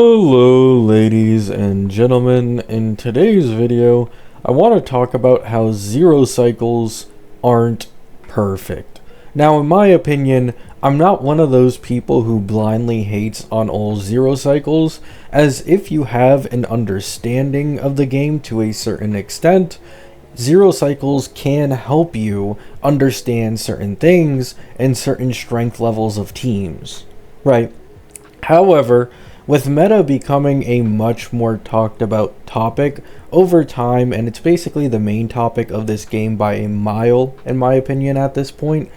Hello ladies and gentlemen, in today's video I want to talk about how zero cycles aren't perfect. Now in my opinion, I'm not one of those people who blindly hates on all zero cycles, as if you have an understanding of the game to a certain extent, zero cycles can help you understand certain things and certain strength levels of teams, right? However, with meta becoming a much more talked about topic over time, and it's basically the main topic of this game by a mile, in my opinion, at this point,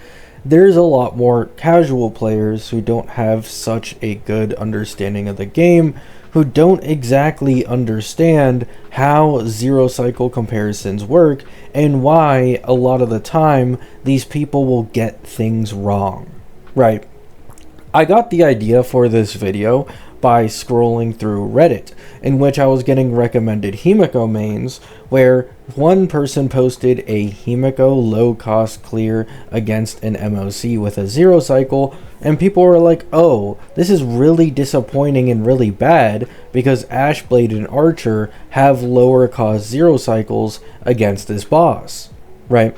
there's a lot more casual players who don't have such a good understanding of the game, who don't exactly understand how zero cycle comparisons work, and why a lot of the time these people will get things wrong. Right. I got the idea for this video by scrolling through Reddit, in which I was getting recommended Himiko mains, where one person posted a Himiko low cost clear against an MOC with a zero cycle, and people were like, oh, this is really disappointing and really bad because Ashblade and Archer have lower cost zero cycles against this boss, right?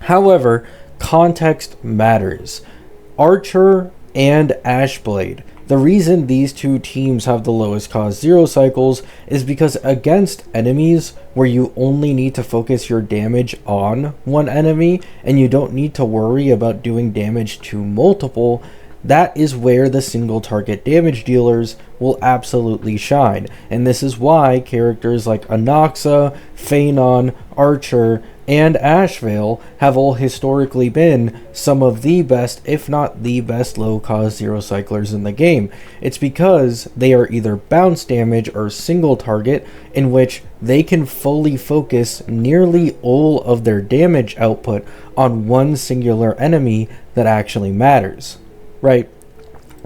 However, context matters. Archer and Ashblade, the reason these two teams have the lowest cost zero cycles is because against enemies where you only need to focus your damage on one enemy and you don't need to worry about doing damage to multiple, that is where the single target damage dealers will absolutely shine. And this is why characters like Anaxa, Phanon, Archer, and Ashvale have all historically been some of the best, if not the best, low-cost zero cyclers in the game. It's because they are either bounce damage or single target, in which they can fully focus nearly all of their damage output on one singular enemy that actually matters, right?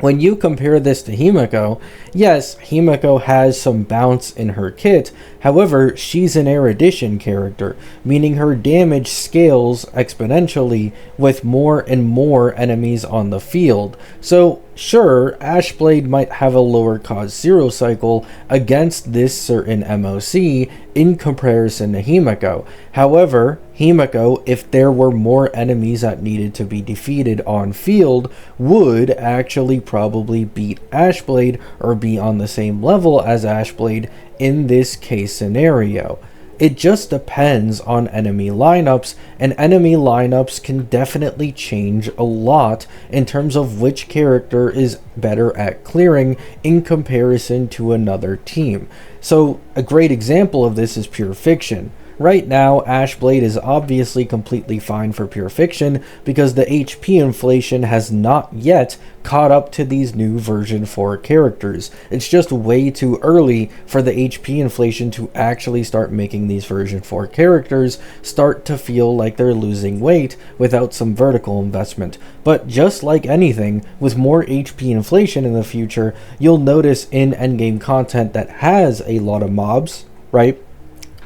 When you compare this to Himiko, yes, Himiko has some bounce in her kit, however, she's an erudition character, meaning her damage scales exponentially with more and more enemies on the field. So, sure, Ashblade might have a lower cost zero cycle against this certain MOC in comparison to Himiko. However, Himiko, if there were more enemies that needed to be defeated on field, would actually probably beat Ashblade or be on the same level as Ashblade in this case scenario. It just depends on enemy lineups, and enemy lineups can definitely change a lot in terms of which character is better at clearing in comparison to another team. So a great example of this is Pure Fiction. Right now, Ashblade is obviously completely fine for Pure Fiction because the HP inflation has not yet caught up to these new version 4 characters. It's just way too early for the HP inflation to actually start making these version 4 characters start to feel like they're losing weight without some vertical investment. But just like anything, with more HP inflation in the future, you'll notice in endgame content that has a lot of mobs, right?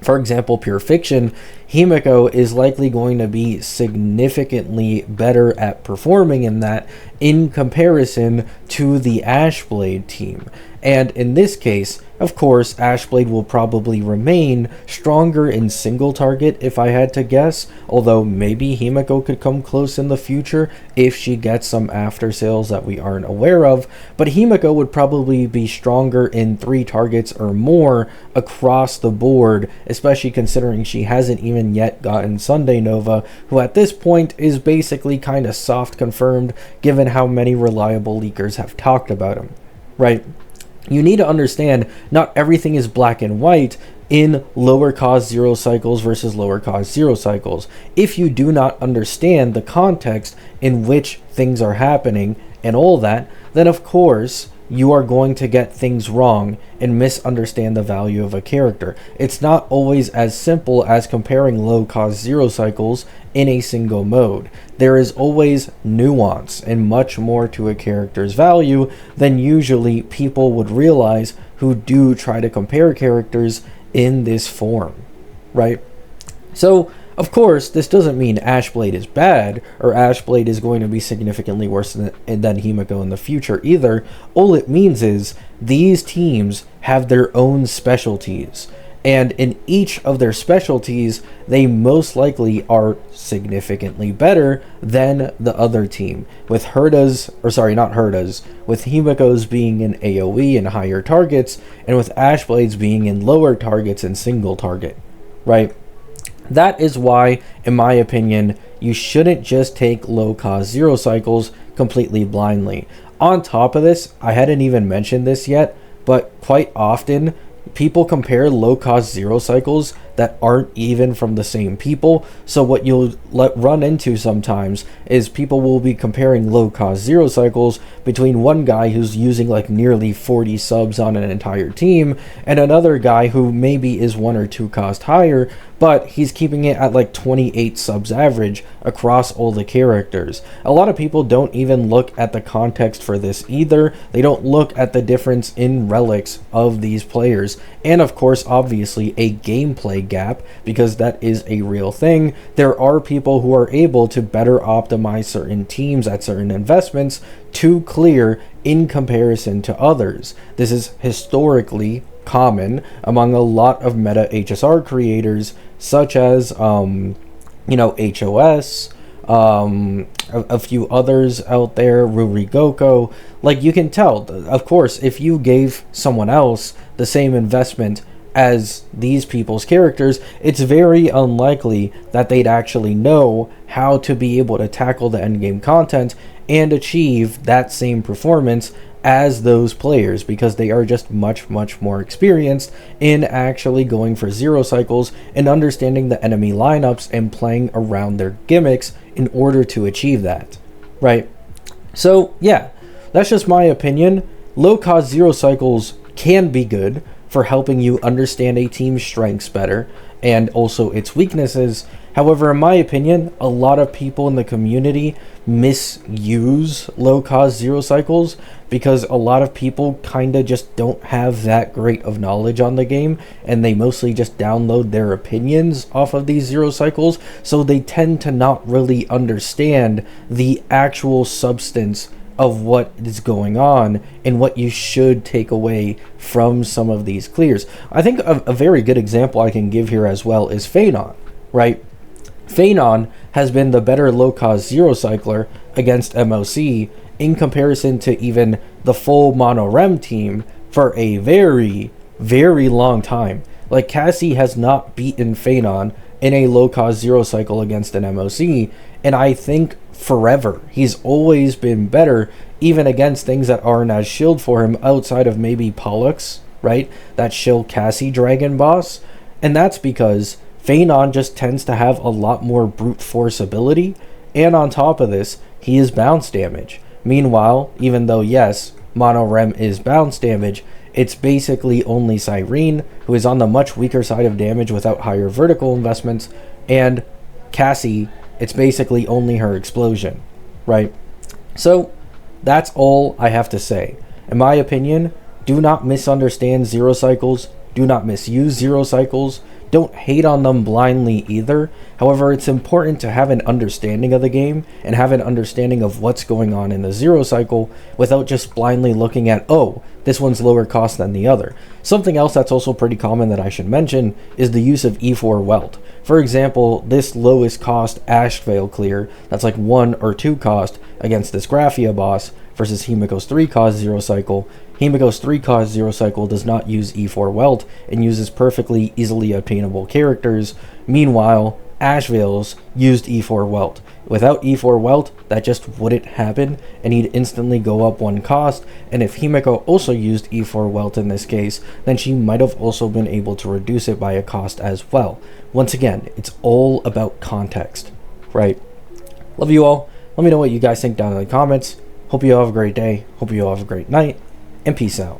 For example, Pure Fiction, Himiko is likely going to be significantly better at performing in that in comparison to the Ashblade team. And in this case, of course, Ashblade will probably remain stronger in single target if I had to guess, although maybe Himiko could come close in the future if she gets some after sales that we aren't aware of, but Himiko would probably be stronger in 3 targets or more across the board, especially considering she hasn't even yet gotten Sunday Nova, who at this point is basically kind of soft confirmed given how many reliable leakers have talked about him, right? You need to understand not everything is black and white in lower cost zero cycles versus lower cost zero cycles. If you do not understand the context in which things are happening and all that, then of course you are going to get things wrong and misunderstand the value of a character. It's not always as simple as comparing low cost zero cycles in a single mode. There is always nuance and much more to a character's value than usually people would realize who do try to compare characters in this form, right? So Of course, this doesn't mean Ashblade is bad, or Ashblade is going to be significantly worse than Himiko in the future either. All it means is these teams have their own specialties, and in each of their specialties, they most likely are significantly better than the other team. With not Herda's, with Himiko's being in AoE and higher targets, and with Ashblade's being in lower targets and single target, right? That is why, in my opinion, you shouldn't just take low-cost zero cycles completely blindly. On top of this, I hadn't even mentioned this yet, but quite often, people compare low-cost zero cycles that aren't even from the same people. So what you'll run into sometimes is people will be comparing low-cost zero cycles between one guy who's using like nearly 40 subs on an entire team and another guy who maybe is 1 or 2 cost higher, but he's keeping it at like 28 subs average across all the characters. A lot of people don't even look at the context for this either. They don't look at the difference in relics of these players, and of course obviously a gameplay gap, because that is a real thing. There are people who are able to better optimize certain teams at certain investments to clear in comparison to others. This is historically common among a lot of meta HSR creators, such as HOS, a few others out there, Rurigoko. Like, you can tell, of course, if you gave someone else the same investment as these people's characters, it's very unlikely that they'd actually know how to be able to tackle the endgame content and achieve that same performance as those players, because they are just much more experienced in actually going for zero cycles and understanding the enemy lineups and playing around their gimmicks in order to achieve that, right? So yeah, that's just my opinion. Low cost zero cycles can be good for helping you understand a team's strengths better and also its weaknesses. However, in my opinion, a lot of people in the community misuse low-cost zero cycles because a lot of people kind of just don't have that great of knowledge on the game, and they mostly just download their opinions off of these zero cycles, so they tend to not really understand the actual substance of what is going on and what you should take away from some of these clears. I think a very good example I can give here as well is Phenon, right? Phenon has been the better low-cost zero cycler against MOC in comparison to even the full mono rem team for a very long time. Like, Cassie has not beaten Phenon in a low-cost zero cycle against an MOC, and I think forever. He's always been better, even against things that aren't as shield for him outside of maybe Pollux, right? That shield Cassie Dragon boss. And that's because Phenon just tends to have a lot more brute force ability, and on top of this, he is bounce damage. Meanwhile, even though yes, mono rem is bounce damage, it's basically only Cyrene, who is on the much weaker side of damage without higher vertical investments, and Cassie, it's basically only her explosion, right? So that's all I have to say. In my opinion, do not misunderstand zero cycles, do not misuse zero cycles, don't hate on them blindly either. However, it's important to have an understanding of the game and have an understanding of what's going on in the zero cycle without just blindly looking at, oh, this one's lower cost than the other. Something else that's also pretty common that I should mention is the use of E4 Welt. For example, this lowest cost Ash Veil clear that's like 1 or 2 cost against this Graphia boss versus Himiko's 3 cost zero cycle. Himiko's 3 cost zero cycle does not use E4 Welt and uses perfectly easily obtainable characters. Meanwhile, Ash Veil's used E4 Welt. Without E4 Welt, that just wouldn't happen, and he'd instantly go up 1 cost, and if Himiko also used E4 Welt in this case, then she might have also been able to reduce it by a cost as well. Once again, it's all about context, right? Love you all. Let me know what you guys think down in the comments. Hope you all have a great day. Hope you all have a great night, and peace out.